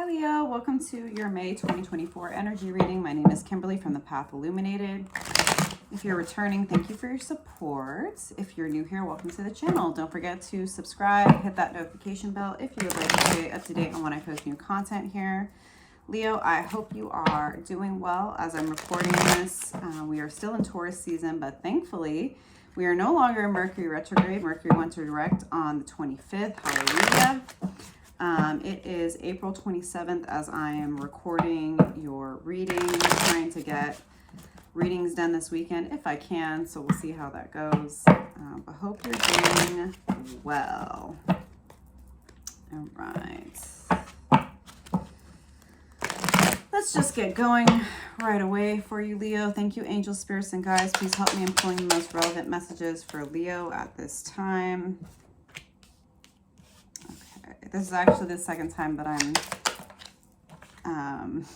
Hi Leo, welcome to your May 2024 energy reading. My name is Kimberly from the Path Illuminated. If you're returning, thank you for your support. If you're new here, welcome to the channel. Don't forget to subscribe, hit that notification bell if you would like to stay up to date on when I post new content here. Leo, I hope you are doing well as I'm recording this. We are still in Taurus season, but thankfully we are no longer in Mercury retrograde. Mercury went to direct on the 25th. Hallelujah. It is April 27th as I am recording your reading, trying to get readings done this weekend if I can, so we'll see how that goes. I hope you're doing well. All right. Let's just get going right away for you, Leo. Thank you, angels, spirits, and guides. Please help me in pulling the most relevant messages for Leo at this time. This is actually the second time that I'm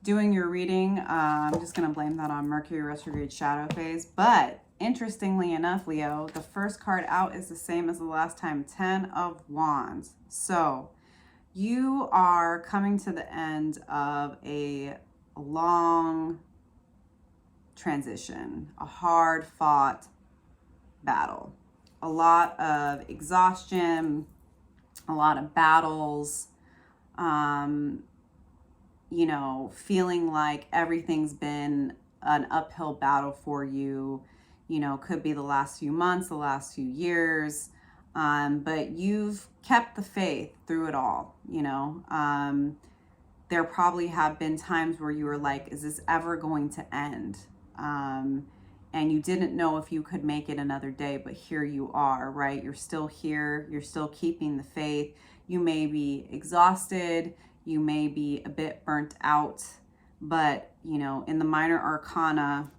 doing your reading. I'm just going to blame that on Mercury retrograde shadow phase. But interestingly enough, Leo, the first card out is the same as the last time, 10 of Wands. So you are coming to the end of a long transition, a hard-fought battle, a lot of exhaustion, a lot of battles, you know, feeling like everything's been an uphill battle for you, you know, could be the last few months, the last few years, but you've kept the faith through it all, you know. There probably have been times where you were like, is this ever going to end? And you didn't know if you could make it another day, but here you are, right? You're still here. You're still keeping the faith. You may be exhausted. You may be a bit burnt out, but you know, in the minor arcana,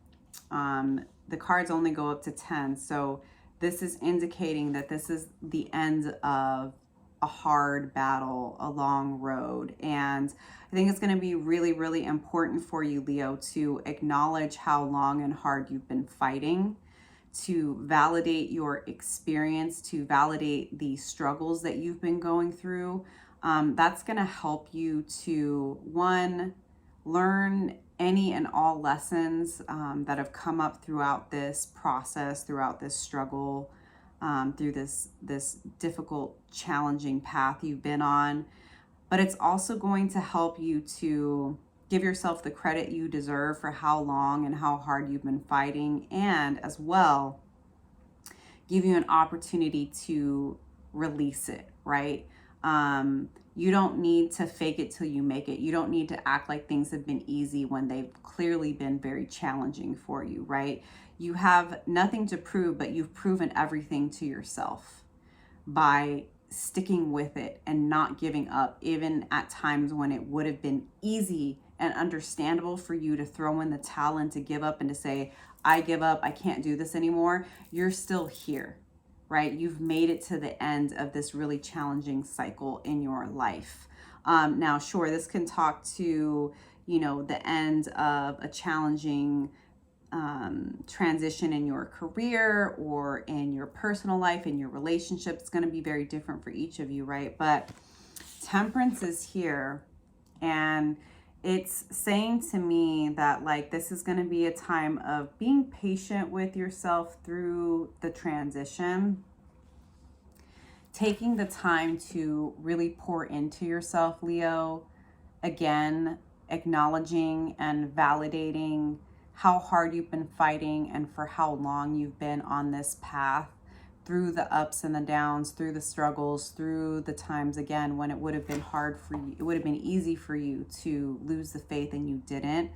the cards only go up to 10. So this is indicating that this is the end of a hard battle, a long road. And I think it's going to be really, really important for you, Leo, to acknowledge how long and hard you've been fighting, to validate your experience, to validate the struggles that you've been going through. That's going to help you to, one, learn any and all lessons that have come up throughout this process, throughout this struggle, through this difficult, challenging path you've been on. But it's also going to help you to give yourself the credit you deserve for how long and how hard you've been fighting, and as well give you an opportunity to release it, right? You don't need to fake it till you make it. You don't need to act like things have been easy when they've clearly been very challenging for you, right? You have nothing to prove, but you've proven everything to yourself by sticking with it and not giving up, even at times when it would have been easy and understandable for you to throw in the towel and to give up and to say, I give up, I can't do this anymore. You're still here, right? You've made it to the end of this really challenging cycle in your life. Now, sure, this can talk to, you know, the end of a challenging transition in your career or in your personal life, in your relationship. It's going to be very different for each of you, right? But Temperance is here, and it's saying to me that like this is going to be a time of being patient with yourself through the transition, taking the time to really pour into yourself, Leo, again, acknowledging and validating how hard you've been fighting and for how long you've been on this path, through the ups and the downs, through the struggles, through the times, again, when it would have been hard for you, it would have been easy for you to lose the faith and you didn't.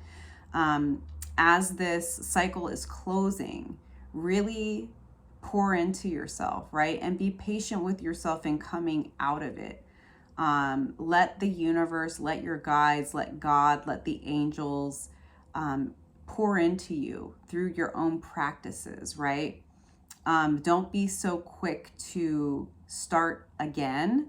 As this cycle is closing, really pour into yourself, right? And be patient with yourself in coming out of it. Let the universe, let your guides, let God, let the angels, pour into you through your own practices, right? Don't be so quick to start again.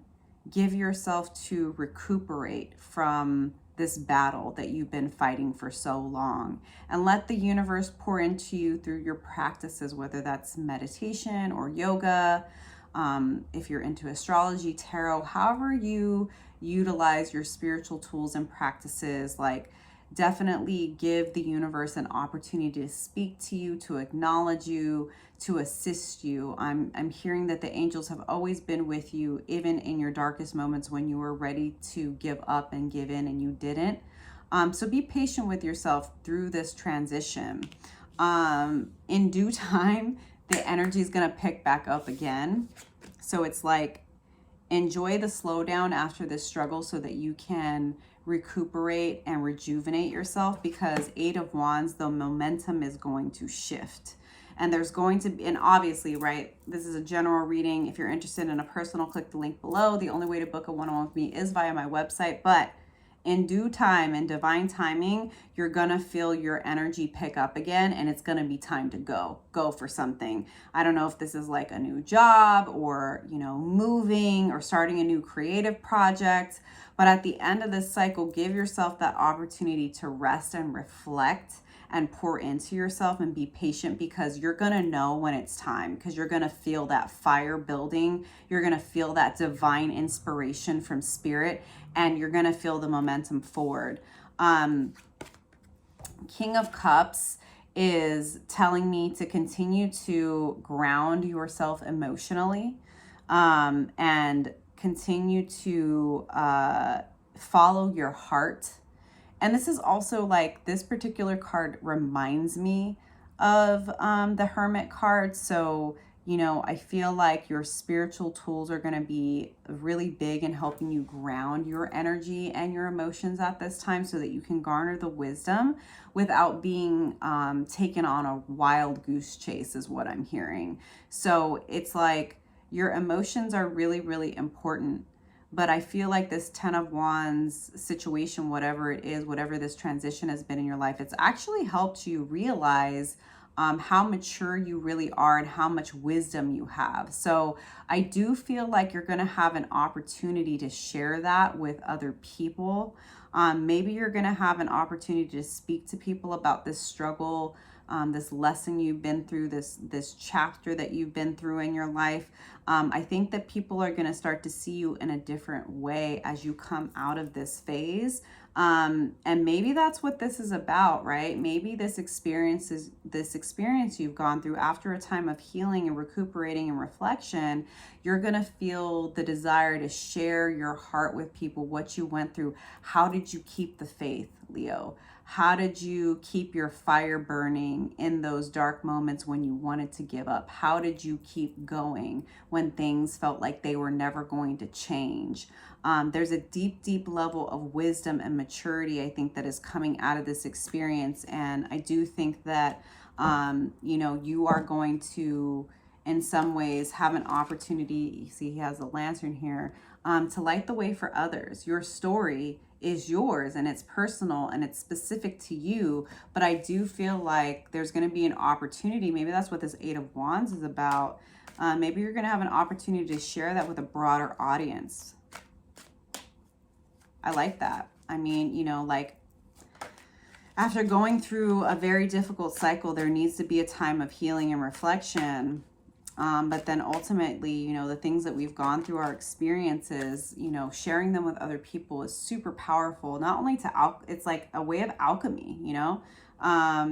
Give yourself to recuperate from this battle that you've been fighting for so long, and let the universe pour into you through your practices, whether that's meditation or yoga, if you're into astrology, tarot, however you utilize your spiritual tools and practices, like definitely give the universe an opportunity to speak to you, to acknowledge you, to assist you. I'm hearing that the angels have always been with you, even in your darkest moments when you were ready to give up and give in and you didn't. So be patient with yourself through this transition. In due time, the energy is going to pick back up again. So it's like, enjoy the slowdown after this struggle so that you can recuperate and rejuvenate yourself, because Eight of Wands, the momentum is going to shift. And there's going to be, and obviously, right, this is a general reading. If you're interested in a personal, click the link below. The only way to book a one-on-one with me is via my website, but in due time and divine timing, you're gonna feel your energy pick up again, and it's gonna be time to go for something. I don't know if this is like a new job or, you know, moving or starting a new creative project, but at the end of this cycle, give yourself that opportunity to rest and reflect and pour into yourself and be patient, because you're gonna know when it's time, because you're gonna feel that fire building. You're gonna feel that divine inspiration from spirit, and you're gonna feel the momentum forward. King of Cups is telling me to continue to ground yourself emotionally, and continue to follow your heart. And this is also like, this particular card reminds me of the Hermit card. So, you know, I feel like your spiritual tools are going to be really big in helping you ground your energy and your emotions at this time, so that you can garner the wisdom without being taken on a wild goose chase, is what I'm hearing. So it's like, your emotions are really, really important. But I feel like this 10 of Wands situation, whatever it is, whatever this transition has been in your life, it's actually helped you realize how mature you really are and how much wisdom you have. So I do feel like you're going to have an opportunity to share that with other people. Maybe you're going to have an opportunity to speak to people about this struggle, this lesson you've been through, this chapter that you've been through in your life. I think that people are going to start to see you in a different way as you come out of this phase. And maybe that's what this is about, right? Maybe this experience you've gone through after a time of healing and recuperating and reflection, you're going to feel the desire to share your heart with people, what you went through. How did you keep the faith, Leo? How did you keep your fire burning in those dark moments when you wanted to give up? How did you keep going when things felt like they were never going to change? There's a deep, deep level of wisdom and maturity, I think, that is coming out of this experience. And I do think that, you know, you are going to, in some ways, have an opportunity. You see, he has a lantern here, to light the way for others. Your story is yours, and it's personal and it's specific to you. But I do feel like there's going to be an opportunity. Maybe that's what this Eight of Wands is about. Maybe you're going to have an opportunity to share that with a broader audience. I like that. I mean, you know, like, after going through a very difficult cycle, there needs to be a time of healing and reflection. But then ultimately, you know, the things that we've gone through, our experiences, you know, sharing them with other people is super powerful. Not only it's like a way of alchemy, you know,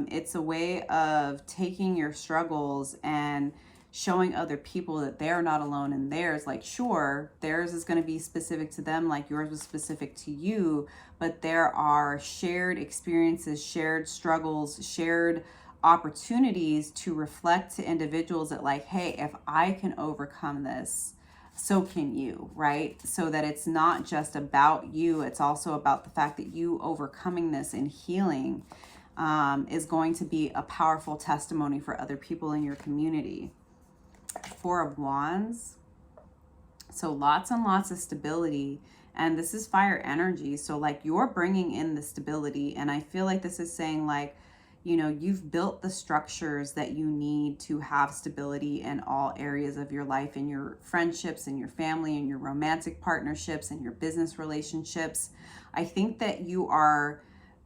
it's a way of taking your struggles and showing other people that they're not alone in theirs. Like, sure, theirs is going to be specific to them, like yours was specific to you, but there are shared experiences, shared struggles, shared opportunities to reflect to individuals that, like, hey, if I can overcome this, so can you, right? So that it's not just about you, it's also about the fact that you overcoming this and healing is going to be a powerful testimony for other people in your community. Four of Wands. So lots and lots of stability. And this is fire energy. So like, you're bringing in the stability. And I feel like this is saying, like, you know, you've built the structures that you need to have stability in all areas of your life, in your friendships, in your family, in your romantic partnerships, in your business relationships. I think that you are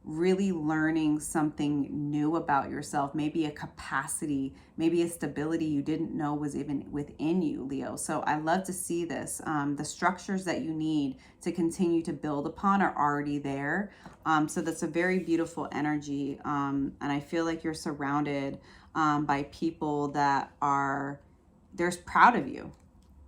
really learning something new about yourself, maybe a capacity, maybe a stability you didn't know was even within you, Leo. So I love to see this. The structures that you need to continue to build upon are already there. So that's a very beautiful energy. And I feel like you're surrounded by people that they're proud of you.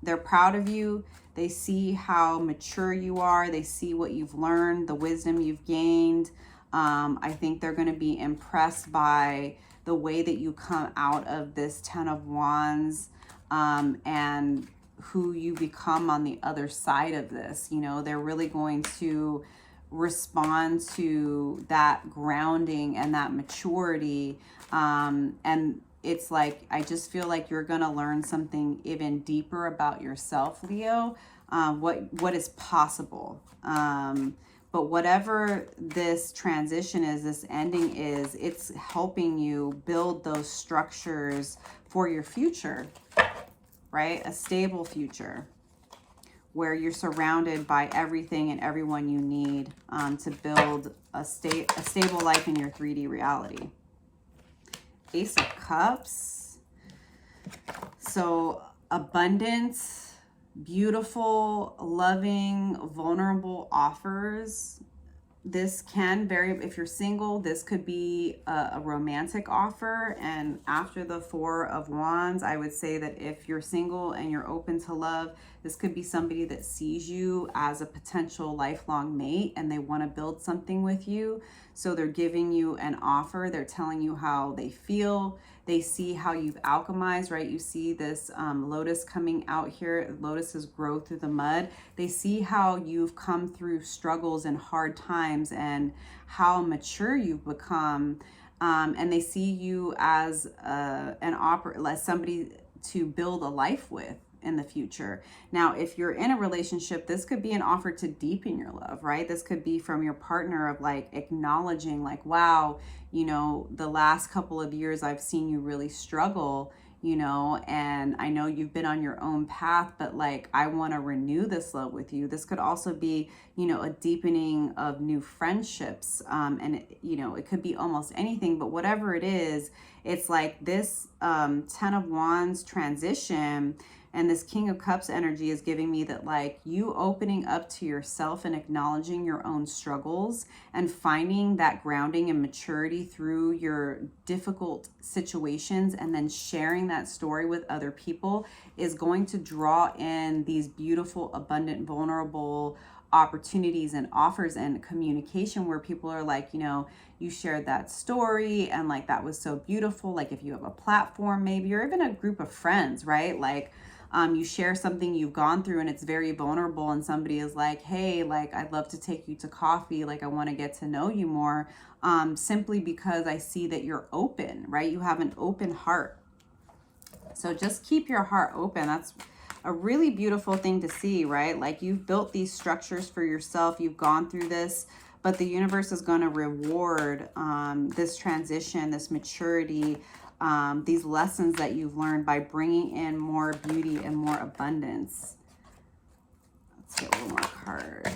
They're proud of you. They see how mature you are. They see what you've learned, the wisdom you've gained. I think they're going to be impressed by the way that you come out of this 10 of Wands, and who you become on the other side of this. You know, they're really going to respond to that grounding and that maturity. And it's like, I just feel like you're going to learn something even deeper about yourself, Leo, what is possible. But whatever this transition is, this ending is, it's helping you build those structures for your future, right? A stable future where you're surrounded by everything and everyone you need to build a stable life in your 3D reality. Ace of Cups. So abundance, beautiful, loving, vulnerable offers. This can vary. If you're single, this could be a romantic offer. And after the 4 of Wands, I would say that if you're single and you're open to love, this could be somebody that sees you as a potential lifelong mate and they want to build something with you. So they're giving you an offer. They're telling you how they feel. They see how you've alchemized, right? You see this lotus coming out here. Lotuses grow through the mud. They see how you've come through struggles and hard times and how mature you've become. And they see you as as somebody to build a life with in the future. Now, if you're in a relationship, this could be an offer to deepen your love, right? This could be from your partner of like acknowledging like, wow, you know, the last couple of years I've seen you really struggle, you know, and I know you've been on your own path, but like, I want to renew this love with you. This could also be, you know, a deepening of new friendships. And it could be almost anything, but whatever it is, it's like this 10 of Wands transition and this King of Cups energy is giving me that like you opening up to yourself and acknowledging your own struggles and finding that grounding and maturity through your difficult situations and then sharing that story with other people is going to draw in these beautiful, abundant, vulnerable opportunities and offers and communication where people are like, you know, you shared that story and like that was so beautiful. Like if you have a platform maybe, or even a group of friends, right? Like you share something you've gone through and it's very vulnerable and somebody is like, hey, like I'd love to take you to coffee, like I want to get to know you more, simply because I see that you're open, right? You have an open heart. So just keep your heart open. That's a really beautiful thing to see, right? Like you've built these structures for yourself, you've gone through this, but the universe is going to reward this transition, this maturity, these lessons that you've learned by bringing in more beauty and more abundance. Let's get one more card.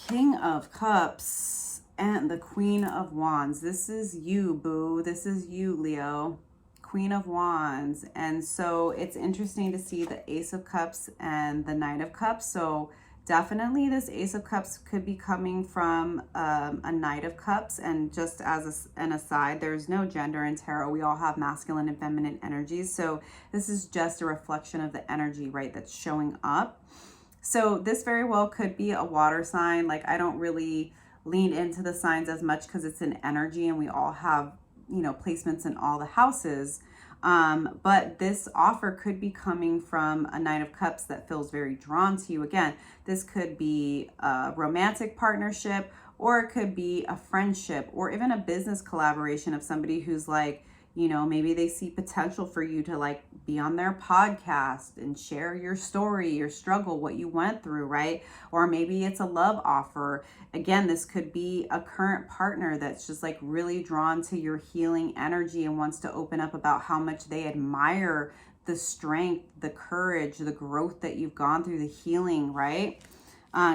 King of Cups and the Queen of Wands. This is you, boo. This is you, Leo. Queen of Wands. And so it's interesting to see the Ace of Cups and the Knight of Cups. So definitely this Ace of Cups could be coming from a Knight of Cups. And just as an aside, there's no gender in tarot. We all have masculine and feminine energies. So this is just a reflection of the energy, right, that's showing up. So this very well could be a water sign. Like I don't really lean into the signs as much because it's an energy and we all have, you know, placements in all the houses. But this offer could be coming from a Knight of Cups that feels very drawn to you. Again, this could be a romantic partnership, or it could be a friendship, or even a business collaboration of somebody who's like, you know, maybe they see potential for you to like be on their podcast and share your story, your struggle, what you went through, right? Or maybe it's a love offer. Again, this could be a current partner that's just like really drawn to your healing energy and wants to open up about how much they admire the strength, the courage, the growth that you've gone through, the healing, right?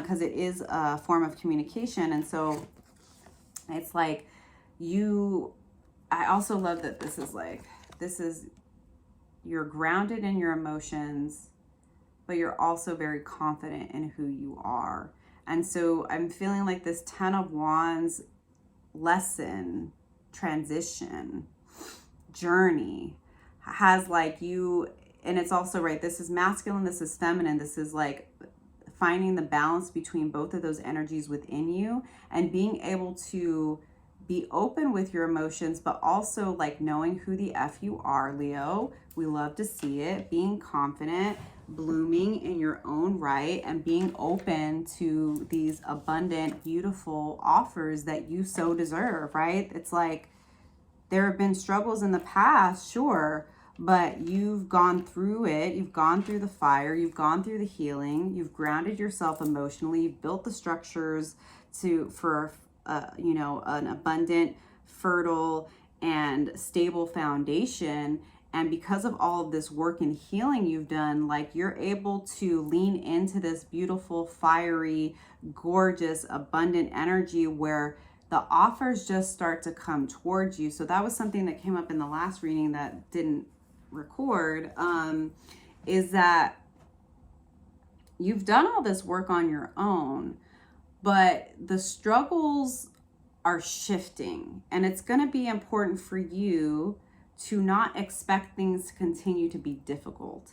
because it is a form of communication. And so it's like I also love that this is, you're grounded in your emotions, but you're also very confident in who you are. And so I'm feeling like this 10 of Wands lesson, transition, journey has like you, and it's also right, this is masculine, this is feminine, this is like finding the balance between both of those energies within you and being able to be open with your emotions, but also like knowing who the F you are, Leo. We love to see it, being confident, blooming in your own right, and being open to these abundant, beautiful offers that you so deserve, right? It's like there have been struggles in the past, sure, but you've gone through it. You've gone through the fire. You've gone through the healing. You've grounded yourself emotionally. You've built the structures for an abundant, fertile, and stable foundation. And because of all of this work and healing you've done, like you're able to lean into this beautiful, fiery, gorgeous, abundant energy where the offers just start to come towards you. So that was something that came up in the last reading that didn't record, is that you've done all this work on your own, but the struggles are shifting, and it's going to be important for you to not expect things to continue to be difficult.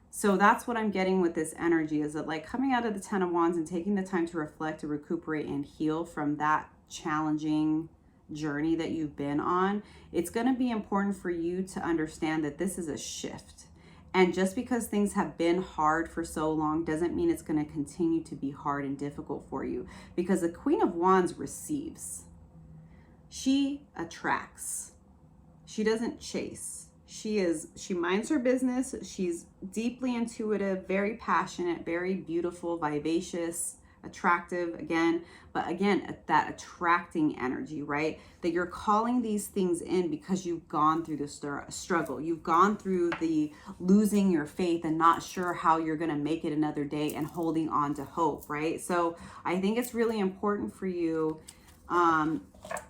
So that's what I'm getting with this energy, is that like coming out of the 10 of Wands and taking the time to reflect, to recuperate and heal from that challenging journey that you've been on. It's going to be important for you to understand that this is a shift. And just because things have been hard for so long doesn't mean it's going to continue to be hard and difficult for you, because the Queen of Wands receives. She attracts. She doesn't chase. She minds her business. She's deeply intuitive, very passionate, very beautiful, vivacious, attractive again, but again, that attracting energy, right? That you're calling these things in because you've gone through the struggle. You've gone through the losing your faith and not sure how you're going to make it another day and holding on to hope, right? So I think it's really important for you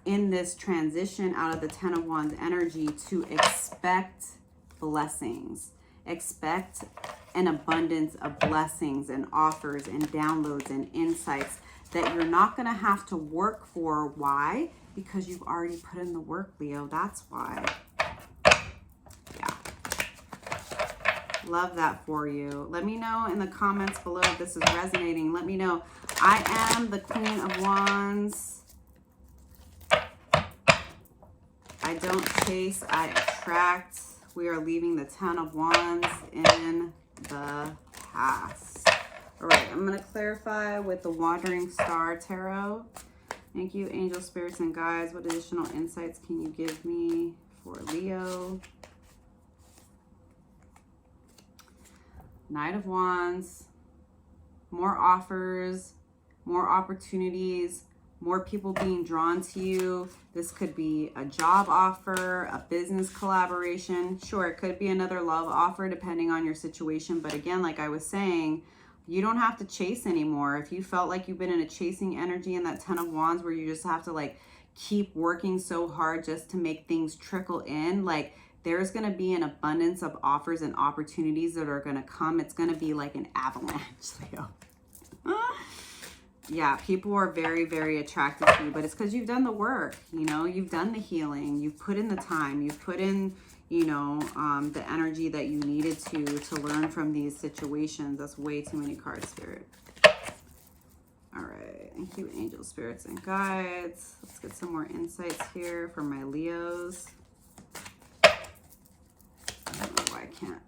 in this transition out of the 10 of Wands energy to expect blessings. Expect an abundance of blessings and offers and downloads and insights that you're not going to have to work for. Why? Because you've already put in the work, Leo. That's why. Yeah. Love that for you. Let me know in the comments below if this is resonating. Let me know. I am the Queen of Wands. I don't chase, I attract. We are leaving the 10 of Wands in the past. All right, I'm going to clarify with the Wandering Star Tarot. Thank you, angel spirits and guides. What additional insights can you give me for Leo? Knight of Wands. More offers, more opportunities, more people being drawn to you. This could be a job offer, a business collaboration. Sure, it could be another love offer depending on your situation. But again, like I was saying, you don't have to chase anymore. If you felt like you've been in a chasing energy in that 10 of Wands where you just have to like keep working so hard just to make things trickle in, like there's going to be an abundance of offers and opportunities that are going to come. It's going to be like an avalanche, Leo. Yeah, people are very, very attracted to you, but it's because you've done the work, you know, you've done the healing, you've put in the time, you've put in, you know, the energy that you needed to learn from these situations. That's way too many cards, Spirit. All right, thank you, angel spirits and guides. Let's get some more insights here for my Leos. I don't know why I can't,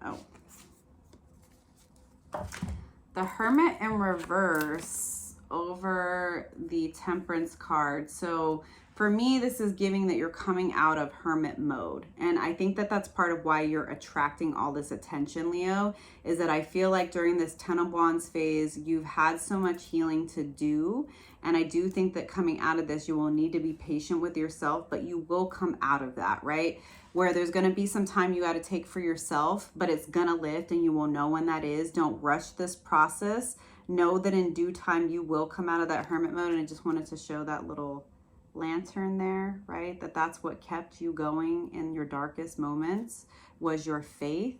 the Hermit in reverse over the Temperance card. So for me, this is giving that you're coming out of hermit mode. And I think that that's part of why you're attracting all this attention, Leo, is that I feel like during this 10 of Wands phase, you've had so much healing to do. And I do think that coming out of this, you will need to be patient with yourself, but you will come out of that, right? where there's going to be some time you got to take for yourself, but it's going to lift and you will know when that is. Don't rush this process. Know that in due time you will come out of that hermit mode. And I just wanted to show that little lantern there, right? That's what kept you going in your darkest moments, was your faith.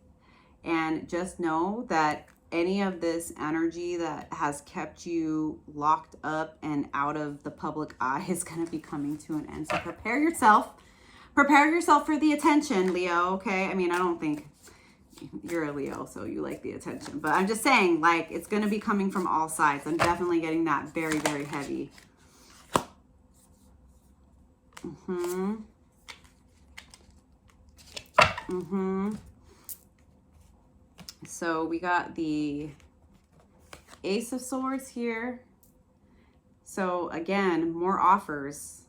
And just know that any of this energy that has kept you locked up and out of the public eye is going to be coming to an end. So prepare yourself for the attention, Leo. Okay, I mean, I don't think you're a Leo, so you like the attention, but I'm just saying, like, it's going to be coming from all sides. I'm definitely getting that very, very heavy. So we got the Ace of Swords here. So again, more offers,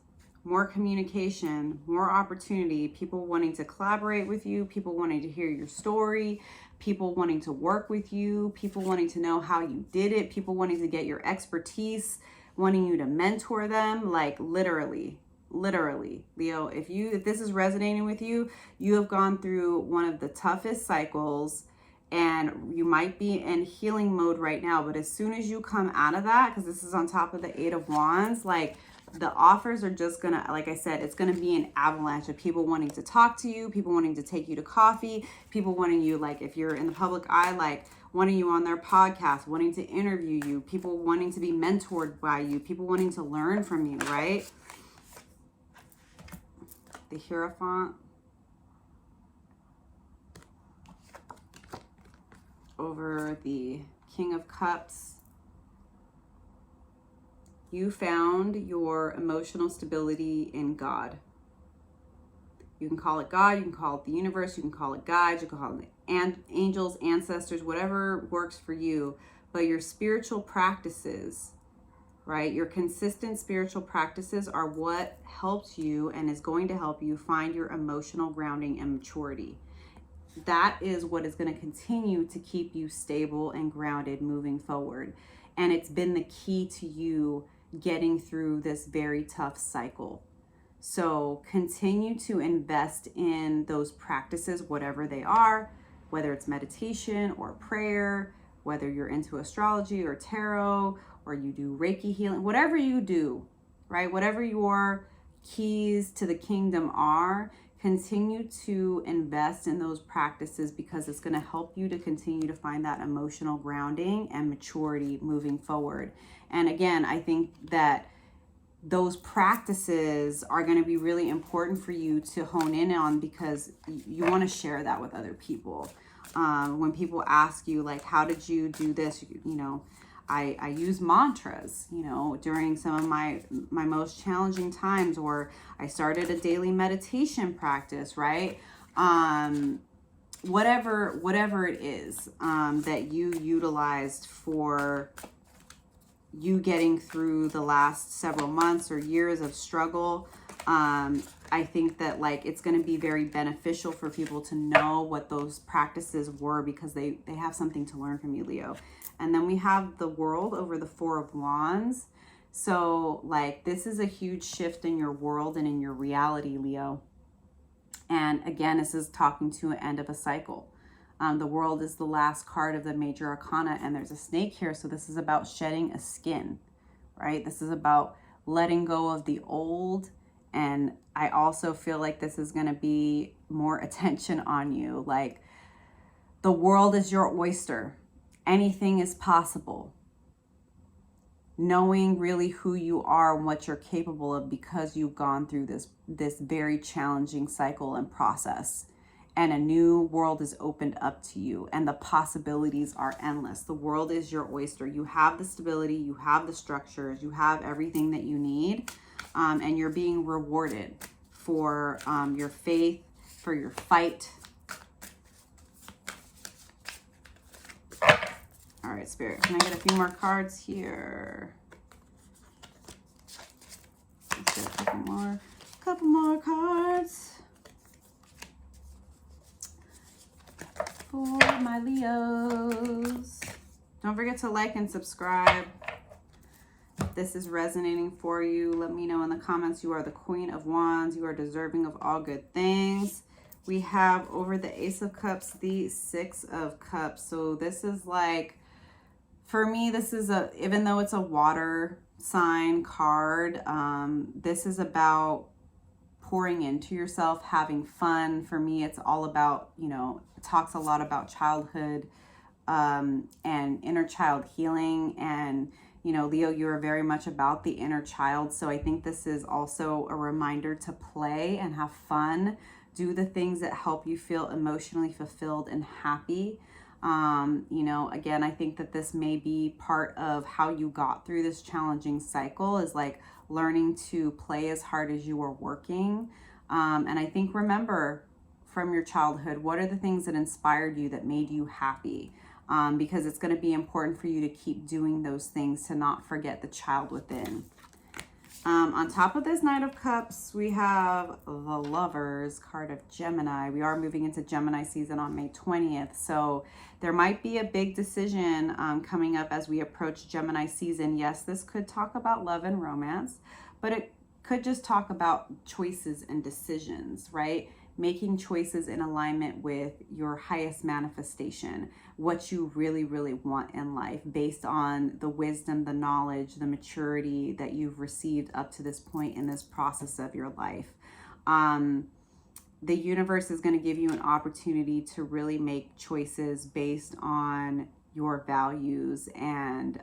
more communication, more opportunity, people wanting to collaborate with you, people wanting to hear your story, people wanting to work with you, people wanting to know how you did it, people wanting to get your expertise, wanting you to mentor them, like literally, Leo, if this is resonating with you, you have gone through one of the toughest cycles, and you might be in healing mode right now, but as soon as you come out of that, because this is on top of the 8 of Wands, like, the offers are just gonna, like I said, it's gonna be an avalanche of people wanting to talk to you, people wanting to take you to coffee, people wanting you, like, if you're in the public eye, like wanting you on their podcast, wanting to interview you, people wanting to be mentored by you, people wanting to learn from you, right? The Hierophant. Over the King of Cups. You found your emotional stability in God. You can call it God, you can call it the universe, you can call it guides, you can call it angels, ancestors, whatever works for you. But your spiritual practices, right? Your consistent spiritual practices are what helps you and is going to help you find your emotional grounding and maturity. That is what is going to continue to keep you stable and grounded moving forward. And it's been the key to you getting through this very tough cycle. So continue to invest in those practices, whatever they are, whether it's meditation or prayer, whether you're into astrology or tarot, or you do Reiki healing, whatever you do, right? Whatever your keys to the kingdom are, continue to invest in those practices, because it's going to help you to continue to find that emotional grounding and maturity moving forward. And again, I think that those practices are going to be really important for you to hone in on, because you want to share that with other people. When people ask you, like, how did you do this? You know, I use mantras, you know, during some of my most challenging times, or I started a daily meditation practice, right? Whatever it is that you utilized for you getting through the last several months or years of struggle. I think that, like, it's going to be very beneficial for people to know what those practices were, because they have something to learn from you, Leo. And then we have the World over the 4 of Wands. So, like, this is a huge shift in your world and in your reality, Leo. And again, this is talking to an end of a cycle. The World is the last card of the major arcana, and there's a snake here. So this is about shedding a skin, right? This is about letting go of the old. And I also feel like this is going to be more attention on you. Like, the world is your oyster. Anything is possible. Knowing really who you are and what you're capable of, because you've gone through this very challenging cycle and process. And a new world is opened up to you, and the possibilities are endless. The world is your oyster. You have the stability, you have the structures, you have everything that you need, and you're being rewarded for your faith, for your fight. All right, Spirit, can I get a few more cards here? Let's get a couple more cards for my Leos. Don't forget to like and subscribe. If this is resonating for you, let me know in the comments. You are the Queen of Wands. You are deserving of all good things. We have over the Ace of Cups, the Six of Cups. So this is like, for me, this is even though it's a water sign card, this is about pouring into yourself, having fun. For me, it's all about, it talks a lot about childhood and inner child healing. And, Leo, you're very much about the inner child. So I think this is also a reminder to play and have fun. Do the things that help you feel emotionally fulfilled and happy. Again, I think that this may be part of how you got through this challenging cycle, is like learning to play as hard as you are working. And I think, remember from your childhood, what are the things that inspired you, that made you happy? Because it's going to be important for you to keep doing those things, to not forget the child within. On top of this Knight of Cups, we have the Lovers card of Gemini. We are moving into Gemini season on May 20th. So there might be a big decision coming up as we approach Gemini season. Yes, this could talk about love and romance, but it could just talk about choices and decisions, right? Making choices in alignment with your highest manifestation, what you really, really want in life, based on the wisdom, the knowledge, the maturity that you've received up to this point in this process of your life. The universe is going to give you an opportunity to really make choices based on your values and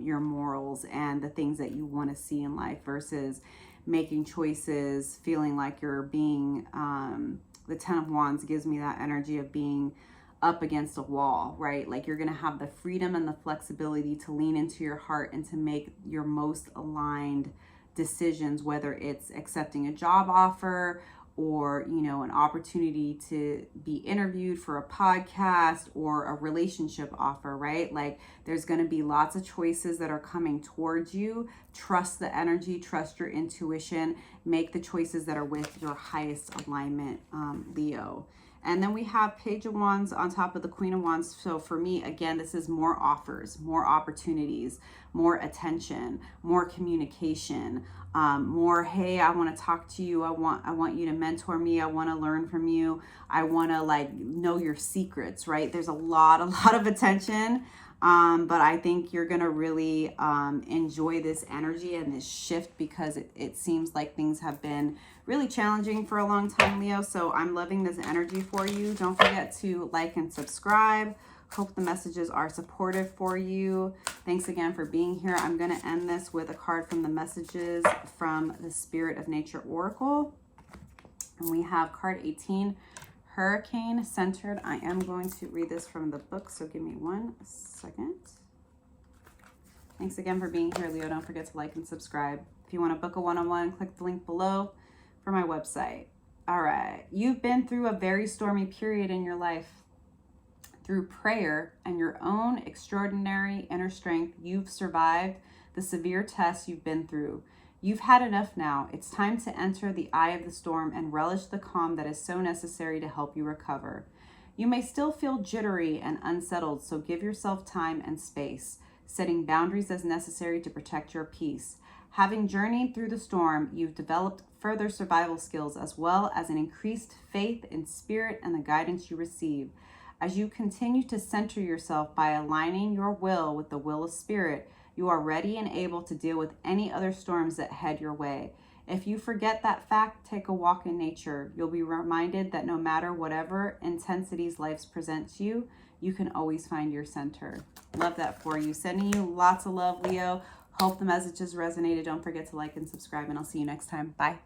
your morals and the things that you want to see in life, versus making choices feeling like you're being, the Ten of Wands gives me that energy of being up against a wall, right? Like you're going to have the freedom and the flexibility to lean into your heart and to make your most aligned decisions, whether it's accepting a job offer, or, an opportunity to be interviewed for a podcast, or a relationship offer, right? Like there's going to be lots of choices that are coming towards you. Trust the energy, trust your intuition, make the choices that are with your highest alignment, Leo. And then we have Page of Wands on top of the Queen of Wands. So for me, again, this is more offers, more opportunities, more attention, more communication, more, hey, I want to talk to you. I want you to mentor me. I want to learn from you. I want to like know your secrets, right? There's a lot of attention. But I think you're going to really enjoy this energy and this shift, because it seems like things have been really challenging for a long time, Leo. So I'm loving this energy for you. Don't forget to like and subscribe. Hope the messages are supportive for you. Thanks again for being here. I'm going to end this with a card from the messages from the Spirit of Nature Oracle. And we have card 18, Hurricane Centered. I am going to read this from the book, so give me 1 second. Thanks again for being here, Leo. Don't forget to like and subscribe. If you want to book a one-on-one, click the link below for my website. All right. You've been through a very stormy period in your life. Through prayer and your own extraordinary inner strength, you've survived the severe tests you've been through. You've had enough now. It's time to enter the eye of the storm and relish the calm that is so necessary to help you recover. You may still feel jittery and unsettled, so give yourself time and space, setting boundaries as necessary to protect your peace. Having journeyed through the storm, you've developed further survival skills, as well as an increased faith in spirit and the guidance you receive. As you continue to center yourself by aligning your will with the will of spirit, you are ready and able to deal with any other storms that head your way. If you forget that fact, take a walk in nature. You'll be reminded that no matter whatever intensities life presents you, you can always find your center. Love that for you. Sending you lots of love, Leo. Hope the messages resonated. Don't forget to like and subscribe, and I'll see you next time. Bye.